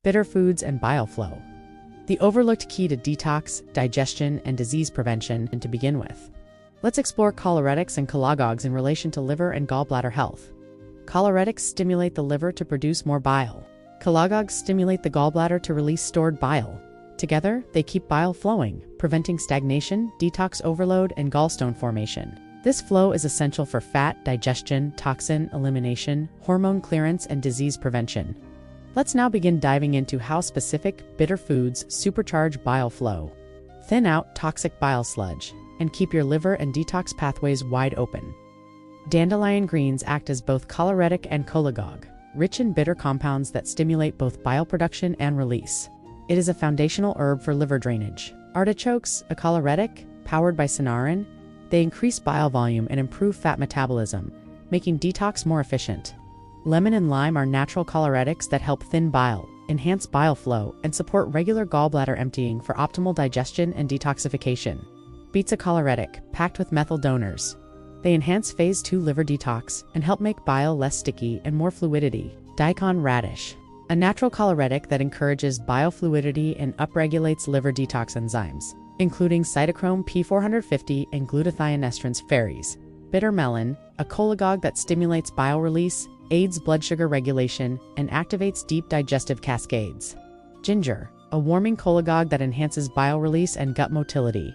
bitter foods, and bile flow. The overlooked key to detox, digestion, and disease prevention. And to begin with, let's explore choleretics and cholagogues in relation to liver and gallbladder health. Choleretics stimulate the liver to produce more bile. Cholagogues stimulate the gallbladder to release stored bile. Together, they keep bile flowing, preventing stagnation, detox overload, and gallstone formation. This flow is essential for fat digestion, toxin elimination, hormone clearance, and disease prevention. Let's now begin diving into how specific, bitter foods supercharge bile flow. Thin out toxic bile sludge, and keep your liver and detox pathways wide open. Dandelion greens act as both choleretic and cholagogue, rich in bitter compounds that stimulate both bile production and release. It is a foundational herb for liver drainage. Artichokes, a choleretic, powered by cynarin, they increase bile volume and improve fat metabolism, making detox more efficient. Lemon and lime are natural choleretics that help thin bile, enhance bile flow, and support regular gallbladder emptying for optimal digestion and detoxification. Beets, a choleretic, packed with methyl donors. They enhance phase 2 liver detox and help make bile less sticky and more fluidity. Daikon radish, a natural choleretic that encourages bile fluidity and upregulates liver detox enzymes, including cytochrome P450 and glutathionestrins pheres. Bitter melon, a cholagogue that stimulates bile release, aids blood sugar regulation, and activates deep digestive cascades. Ginger, a warming cholagogue that enhances bile release and gut motility,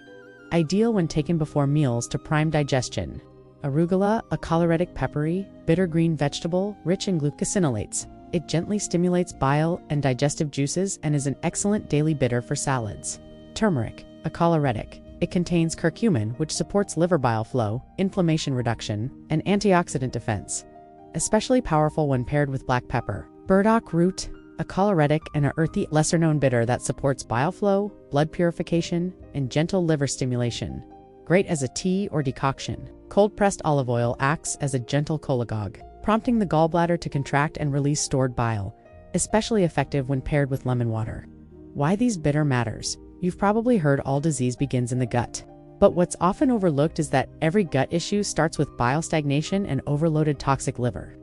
ideal when taken before meals to prime digestion. Arugula, a choleretic peppery, bitter green vegetable rich in glucosinolates. It gently stimulates bile and digestive juices and is an excellent daily bitter for salads. Turmeric, a choleretic. It contains curcumin, which supports liver bile flow, inflammation reduction, and antioxidant defense, especially powerful when paired with black pepper. Burdock root, a choleretic and an earthy, lesser-known bitter that supports bile flow, blood purification, and gentle liver stimulation. Great as a tea or decoction. Cold-pressed olive oil acts as a gentle cholagogue, prompting the gallbladder to contract and release stored bile, especially effective when paired with lemon water. Why these bitter matters? You've probably heard all disease begins in the gut. But what's often overlooked is that every gut issue starts with bile stagnation and overloaded toxic liver.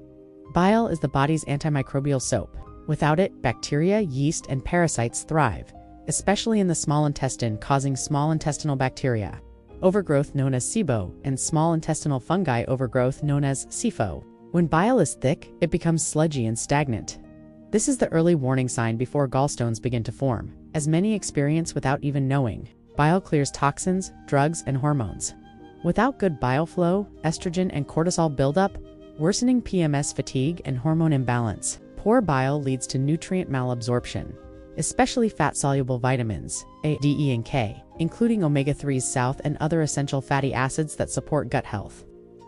Bile is the body's antimicrobial soap. Without it, bacteria, yeast, and parasites thrive, especially in the small intestine, causing small intestinal bacteria overgrowth known as SIBO, and small intestinal fungi overgrowth known as SIFO. When bile is thick, it becomes sludgy and stagnant. This is the early warning sign before gallstones begin to form, as many experience without even knowing. Bile clears toxins, drugs, and hormones. Without good bile flow, estrogen and cortisol buildup, worsening PMS, fatigue, and hormone imbalance. Poor bile leads to nutrient malabsorption, especially fat-soluble vitamins A, D, E, and K, including omega-3s, south, and other essential fatty acids that support gut health.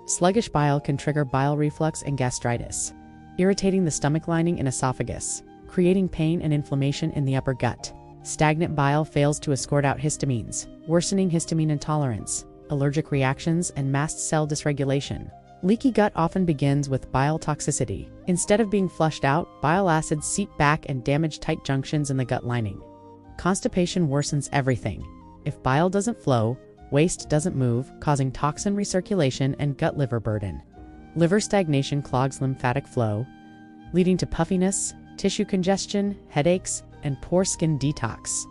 Sluggish bile can trigger bile reflux and gastritis, irritating the stomach lining and esophagus, creating pain and inflammation in the upper gut. Stagnant bile fails to escort out histamines, worsening histamine intolerance, allergic reactions, and mast cell dysregulation. Leaky gut often begins with bile toxicity. Instead of being flushed out, bile acids seep back and damage tight junctions in the gut lining. Constipation worsens everything. If bile doesn't flow, waste doesn't move, causing toxin recirculation and gut liver burden. Liver stagnation clogs lymphatic flow, leading to puffiness, tissue congestion, headaches, and poor skin detox.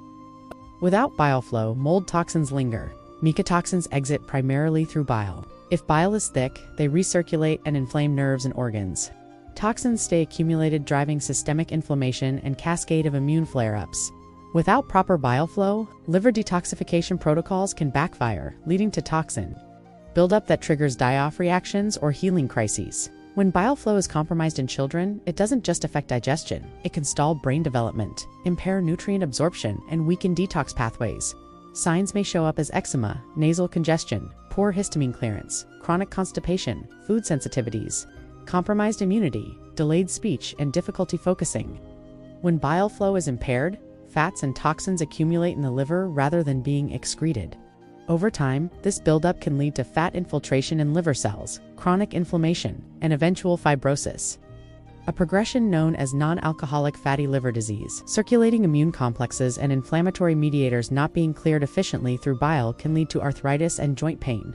Without bile flow, mold toxins linger. Mycotoxins exit primarily through bile. If bile is thick, they recirculate and inflame nerves and organs. Toxins stay accumulated, driving systemic inflammation and cascade of immune flare-ups. Without proper bile flow, liver detoxification protocols can backfire, leading to toxin buildup that triggers die-off reactions or healing crises. When bile flow is compromised in children, it doesn't just affect digestion. It can stall brain development, impair nutrient absorption, and weaken detox pathways. Signs may show up as eczema, nasal congestion, poor histamine clearance, chronic constipation, food sensitivities, compromised immunity, delayed speech, and difficulty focusing. When bile flow is impaired, fats and toxins accumulate in the liver rather than being excreted. Over time, this buildup can lead to fat infiltration in liver cells, chronic inflammation, and eventual fibrosis, a progression known as non-alcoholic fatty liver disease. Circulating immune complexes and inflammatory mediators not being cleared efficiently through bile can lead to arthritis and joint pain.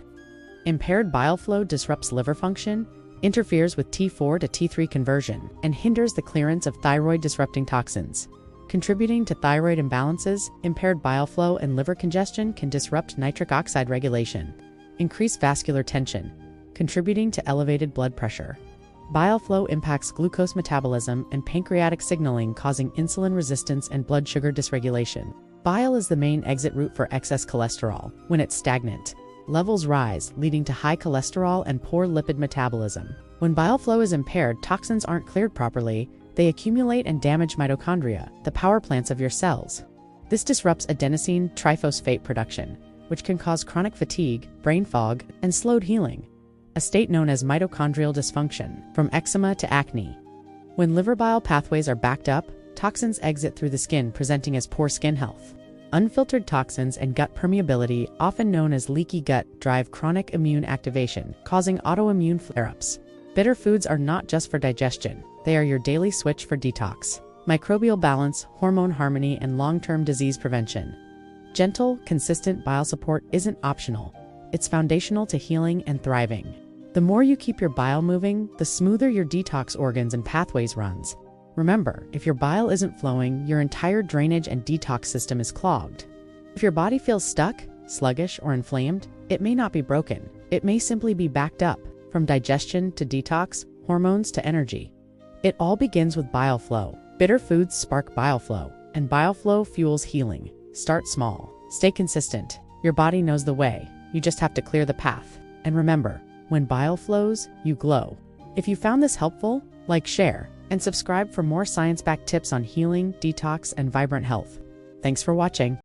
Impaired bile flow disrupts liver function, interferes with T4 to T3 conversion, and hinders the clearance of thyroid-disrupting toxins. contributing to thyroid imbalances. Impaired bile flow and liver congestion can disrupt nitric oxide regulation, increase vascular tension, contributing to elevated blood pressure. Bile flow impacts glucose metabolism and pancreatic signaling, causing insulin resistance and blood sugar dysregulation. Bile is the main exit route for excess cholesterol. When it's stagnant, levels rise, leading to high cholesterol and poor lipid metabolism. When bile flow is impaired, toxins aren't cleared properly. They accumulate and damage mitochondria, the power plants of your cells. This disrupts adenosine triphosphate production, which can cause chronic fatigue, brain fog, and slowed healing, a state known as mitochondrial dysfunction. From eczema to acne. When liver bile pathways are backed up, toxins exit through the skin, presenting as poor skin health. Unfiltered toxins and gut permeability, often known as leaky gut, drive chronic immune activation, causing autoimmune flare-ups. Bitter foods are not just for digestion. They are your daily switch for detox, microbial balance, hormone harmony, and long-term disease prevention. Gentle, consistent bile support isn't optional. It's foundational to healing and thriving. The more you keep your bile moving, the smoother your detox organs and pathways runs. Remember, if your bile isn't flowing, your entire drainage and detox system is clogged. If your body feels stuck, sluggish, or inflamed, it may not be broken. It may simply be backed up. From digestion to detox, hormones to energy, it all begins with bile flow. Bitter foods spark bile flow, and bile flow fuels healing. Start small. Stay consistent. Your body knows the way. You just have to clear the path. And remember, when bile flows, you glow. If you found this helpful, like, share, and subscribe for more science-backed tips on healing, detox, and vibrant health. Thanks for watching.